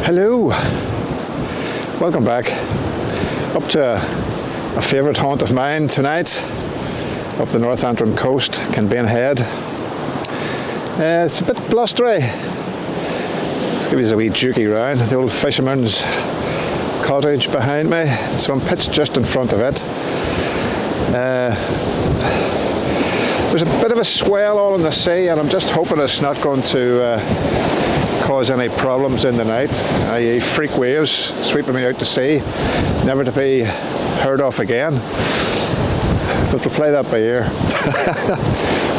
Hello, welcome back up to a favourite haunt of mine tonight, up the North Antrim coast, Kinbane Head. It's a bit blustery. Let's give you a wee jukey round. The old fisherman's cottage behind me, so I'm pitched just in front of it. There's a bit of a swell all in the sea, and I'm just hoping it's not going to cause any problems in the night, i.e. freak waves sweeping me out to sea, never to be heard of again. But we'll play that by ear.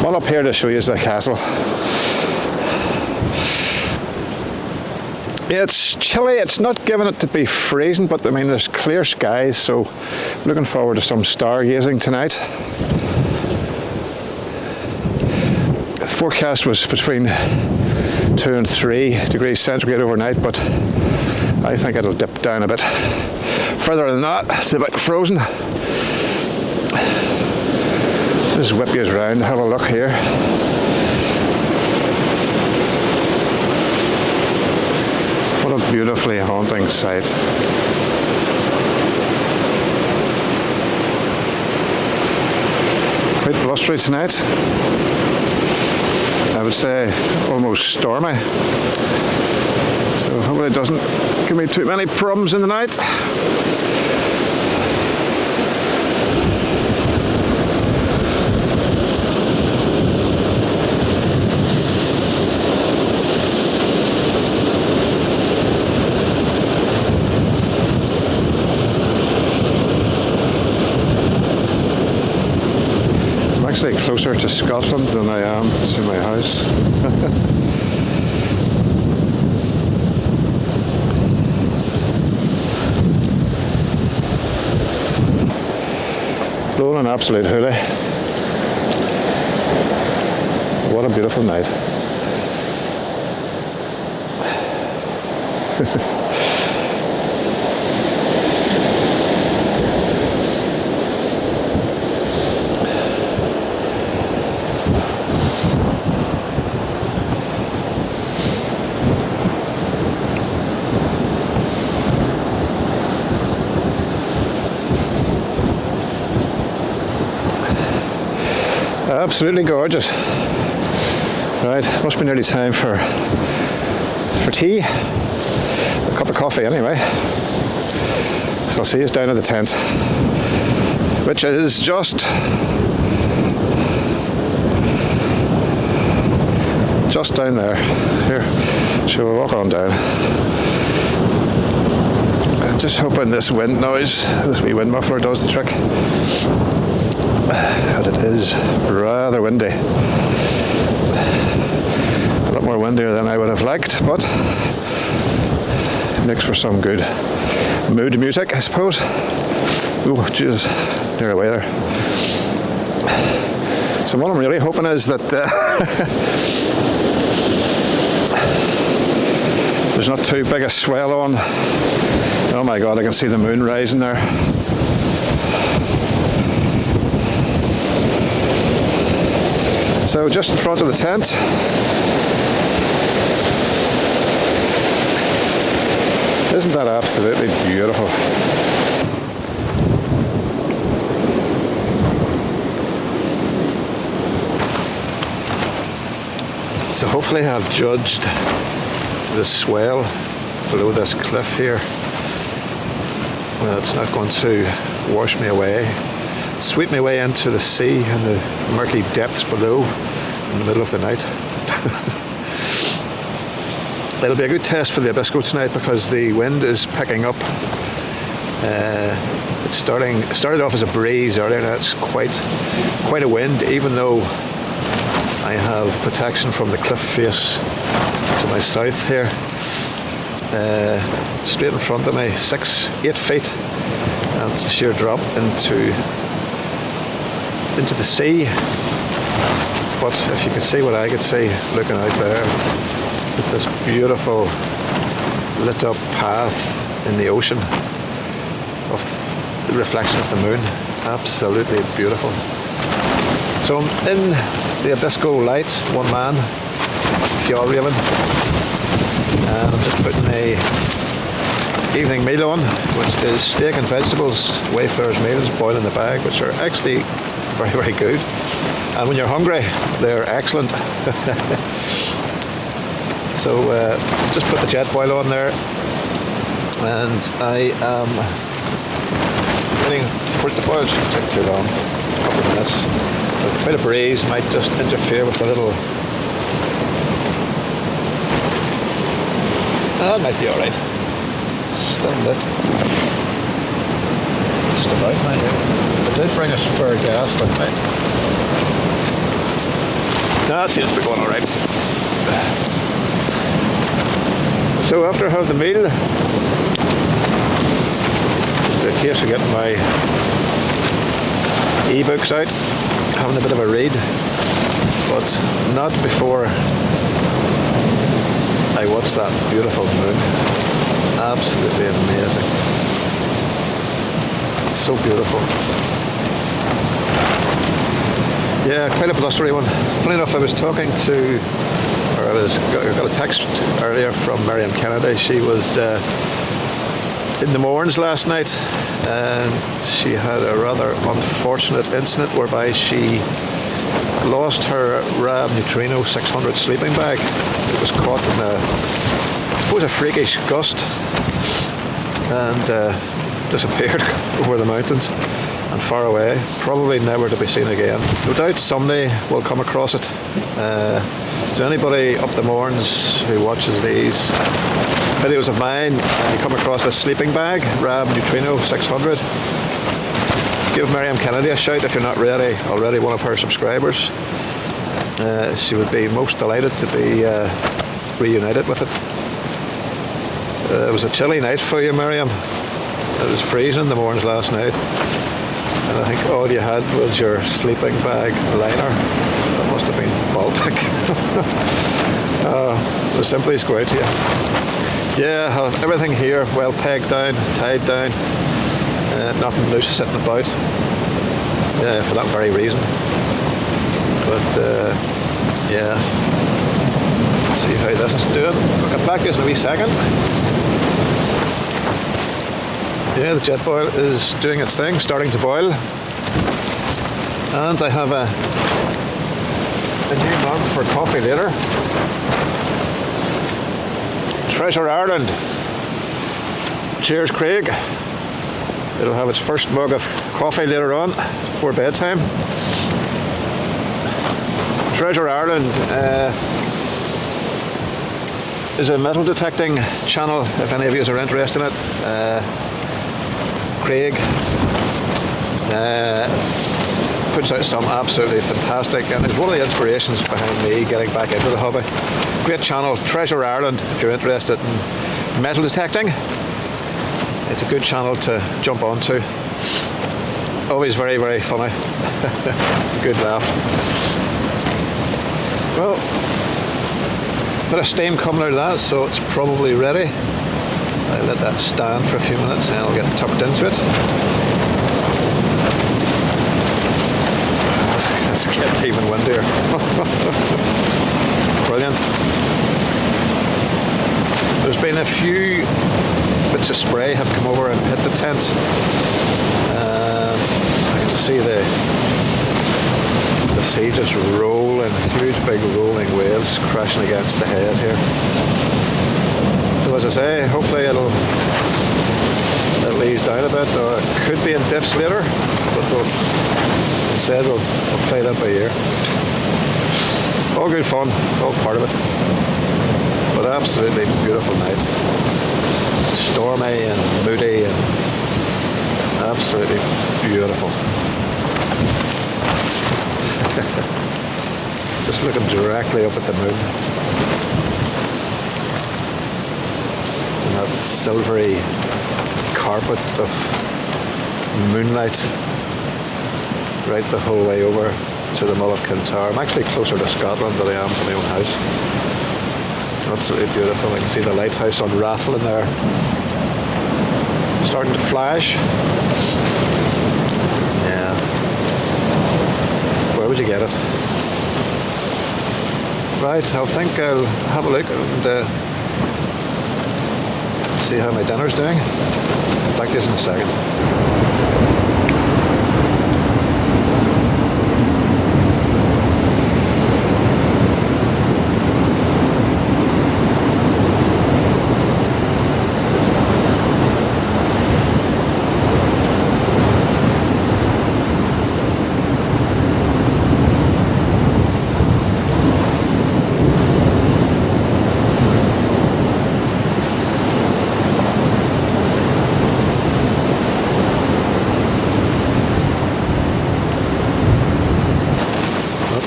One up here to show you is the castle. It's chilly, it's not giving it to be freezing, but I mean there's clear skies, so looking forward to some stargazing tonight. The forecast was between 2 and 3 degrees centigrade overnight, but I think it'll dip down a bit further than that. It's about frozen. Just whip you around, have a look here. What a beautifully haunting sight. Quite blustery tonight. I would say almost stormy. So hopefully it doesn't give me too many problems in the night. I'm actually closer to Scotland than I am to my house. Blowing an absolute hoolie. What a beautiful night. Absolutely gorgeous. Right, must be nearly time for tea. A cup of coffee anyway. So I'll see you down at the tent, which is just down there. Here, shall we walk on down? I'm just hoping this wind noise, this wee wind muffler does the trick. But it is rather windy. A lot more windier than I would have liked, but it makes for some good mood music, I suppose. Oh, Jesus, near away there. So what I'm really hoping is that There's not too big a swell on. Oh my God, I can see the moon rising there. So just in front of the tent, isn't that absolutely beautiful? So hopefully I've judged the swell below this cliff here. Well, it's not going to wash me away, sweep me away into the sea and the murky depths below in the middle of the night. It'll be a good test for the Abisko tonight because the wind is picking up. It started off as a breeze earlier. Now it's quite a wind, even though I have protection from the cliff face to my south here. Straight in front of me, 8 feet, and it's a sheer drop into the sea. But if you could see what I could see looking out there, it's this beautiful lit up path in the ocean of the reflection of the moon. Absolutely beautiful. So I'm in the Abisko light, one man, Fjallraven, and I'm just putting a evening meal on, which is steak and vegetables, Wayfarer's meals, boiled in the bag, which are actually very, very good. And when you're hungry, they're excellent. So just put the jet boil on there, and I am waiting for it to boil. It shouldn't take too long, a couple of minutes. But a bit of breeze might just interfere with the little. That might be alright. Still lit. Just about, mind you. I did bring a spare gas with me. No, that seems to be going alright. So after I have the meal, it's a case of getting my e-books out, having a bit of a read, but not before I watch that beautiful moon. Absolutely amazing. So beautiful. Yeah, quite a blustery one. Funny enough, I was talking to, or I got a text earlier from Miriam Kennedy. She was in the Mourns last night, and she had a rather unfortunate incident whereby she lost her Rab Neutrino 600 sleeping bag. It was caught in I suppose a freakish gust, and disappeared over the mountains and far away, probably never to be seen again. No doubt someday we'll come across it. So anybody up the Mourns who watches these videos of mine and you come across a sleeping bag, Rab Neutrino 600, give Miriam Kennedy a shout if you're not already one of her subscribers. She would be most delighted to be reunited with it. It was a chilly night for you, Miriam. It was freezing in the Mourns last night, and I think all you had was your sleeping bag liner. That must have been Baltic. It was simply square to you. Yeah, I have everything here well pegged down, tied down, nothing loose sitting about, for that very reason. But yeah, let's see how this is doing. I'll get back to this in a wee second. Yeah, the jet boil is doing its thing, starting to boil. And I have a new mug for coffee later. Treasure Ireland. Cheers, Craig. It'll have its first mug of coffee later on before bedtime. Treasure Ireland is a metal detecting channel, if any of you are interested in it. Craig puts out some absolutely fantastic, and it's one of the inspirations behind me getting back into the hobby. Great channel, Treasure Ireland, if you're interested in metal detecting. It's a good channel to jump onto. Always very, very funny. Good laugh. Well, Bit of steam coming out of that, so it's probably ready. I'll let that stand for a few minutes and I'll get tucked into it. It's getting even windier. Brilliant. There's been a few bits of spray have come over and hit the tent. I can just see the sea just rolling, huge big rolling waves crashing against the head here. So as I say, hopefully it'll ease down a bit, or it could be in dips later, but as I said, we'll play that by ear. All good fun, all part of it, but absolutely beautiful night. Stormy and moody and absolutely beautiful. Just looking directly up at the moon. And that silvery carpet of moonlight right the whole way over to the Mull of Kintyre. I'm actually closer to Scotland than I am to my own house. Absolutely beautiful. I can see the lighthouse on Rathlin there starting to flash. Yeah. Where would you get it? Right, I think I'll have a look and see how my dinner's doing. Back to you in a second.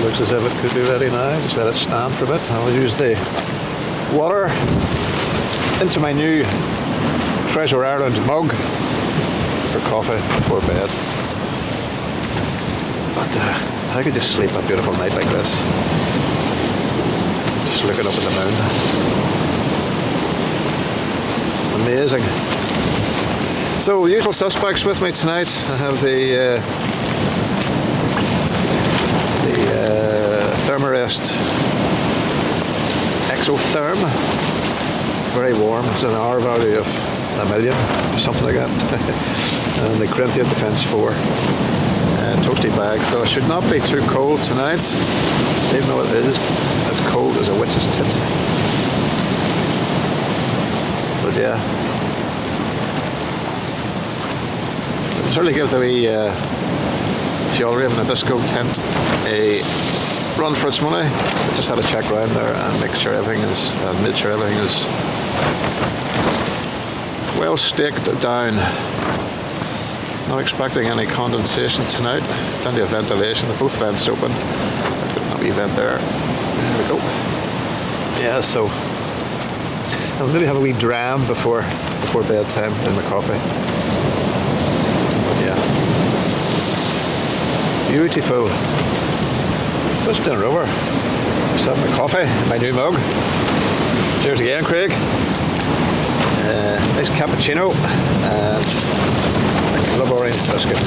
Looks as if it could be ready now. Just let it stand for a bit. I'll use the water into my new Treasure Ireland mug for coffee before bed. But how could you sleep a beautiful night like this? Just looking up at the moon. Amazing. So, usual suspects with me tonight. I have the Thermarest Exotherm, very warm. It's an R value of 1,000,000 or something like that. And the Corinthian Defence 4 toasty bag, so it should not be too cold tonight, even though it is as cold as a witch's tit. But yeah, I'll certainly give the wee Fjallraven Abisko tent a run for its money. Just had a check around there and make sure everything is well staked down. Not expecting any condensation tonight. Plenty of ventilation. Both vents open. That wee vent there. There we go. Yeah, so I'll maybe have a wee dram before bedtime in my coffee. But yeah, beautiful. Just dinner over. Just having my coffee, my new mug. Cheers again, Craig. Nice cappuccino and a club orange biscuit.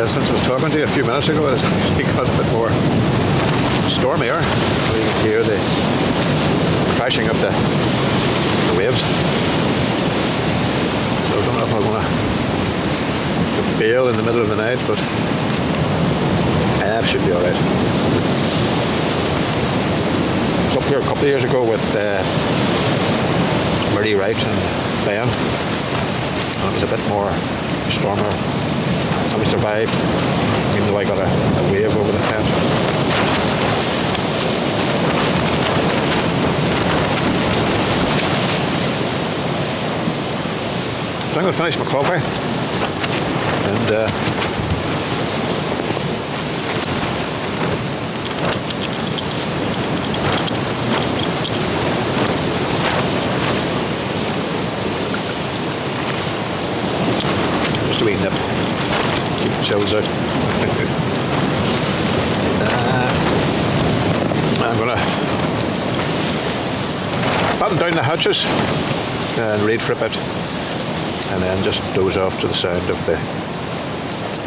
Since I was talking to you a few minutes ago, it's actually got a bit more stormier. So you can hear the crashing of the waves. So I don't know if I'm going to bail in the middle of the night, but should be alright. I was up here a couple of years ago with Murray Wright and Ben, and it was a bit more stormier, and we survived, even though I got a wave over the tent. So I'm going to finish my coffee and just a wee nip, keep the chills out. I'm going to batten down the hatches and read for a bit, and then just doze off to the sound of the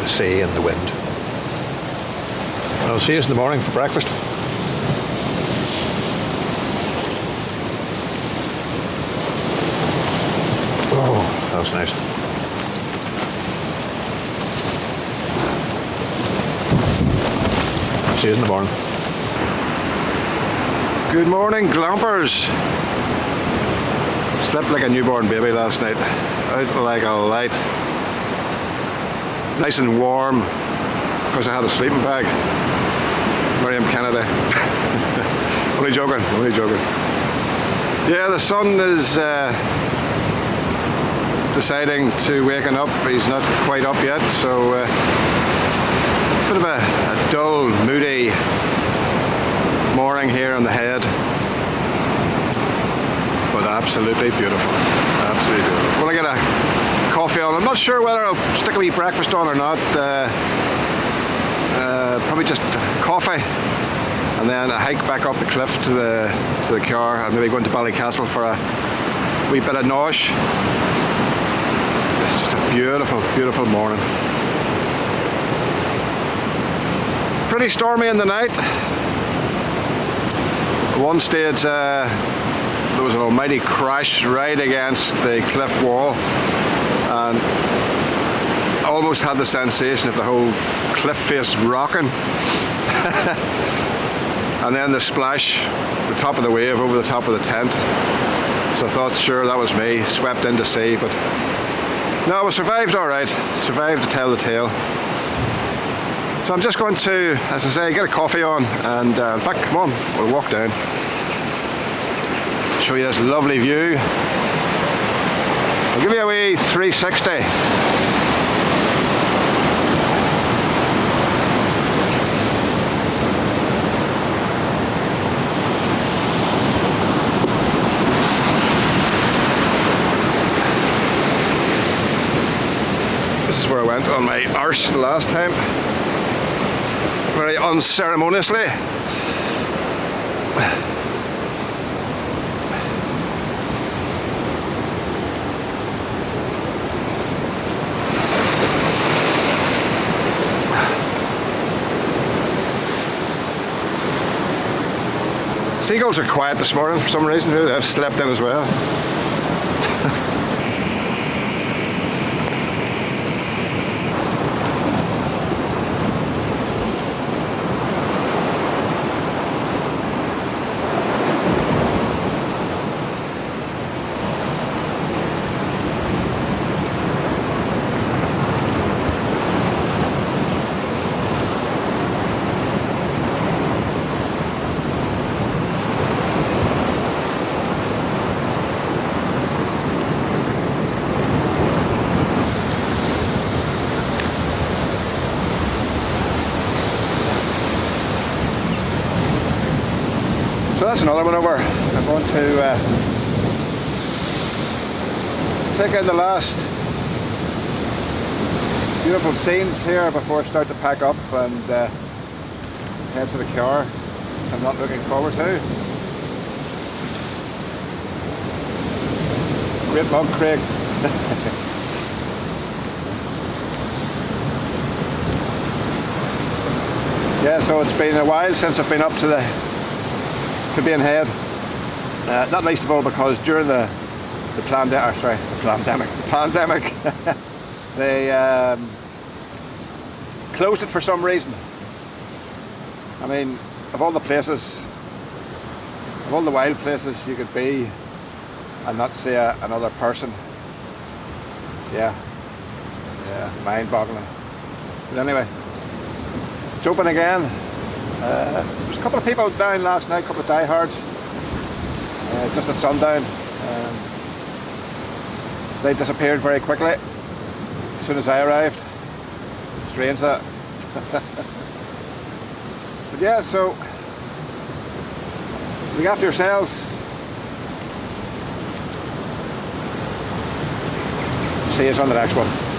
sea and the wind. I'll see you in the morning for breakfast. Oh, that was nice. I'll see you in the morning. Good morning, glampers. Slept like a newborn baby last night. Out like a light. Nice and warm because I had a sleeping bag. Miriam Kennedy. Only joking, only joking. Yeah, the sun is deciding to waken up. He's not quite up yet, so bit of a dull, moody morning here on the head. But absolutely beautiful. Absolutely beautiful. When I get a coffee on, I'm not sure whether I'll stick a wee breakfast on or not. Probably just coffee, and then a hike back up the cliff to the car, and maybe go into Ballycastle for a wee bit of nosh. It's just a beautiful, beautiful morning. Pretty stormy in the night. At one stage there was an almighty crash right against the cliff wall, and I almost had the sensation of the whole cliff face rocking. And then the splash, the top of the wave over the top of the tent. So I thought, sure, that was me, swept into sea, but no, we survived all right. Survived to tell the tale. So I'm just going to, as I say, get a coffee on, and in fact, come on, we'll walk down. Show you this lovely view. I'll give you a wee 360. This is where I went on my arse the last time. Very unceremoniously. Seagulls are quiet this morning for some reason. They've slept in as well. So that's another one over. I'm going to take in the last beautiful scenes here before I start to pack up and head to the car. I'm not looking forward to. Great mug, Craig. Yeah, so it's been a while since I've been up to the Kinbane Head. Not least of all because during the pandemic, they closed it for some reason. I mean, of all the places, of all the wild places you could be and not see another person, yeah, mind-boggling. But anyway, it's open again. There's a couple of people down last night, a couple of diehards, just at sundown. They disappeared very quickly as soon as I arrived. Strange that. But yeah, so look after yourselves. See you on the next one.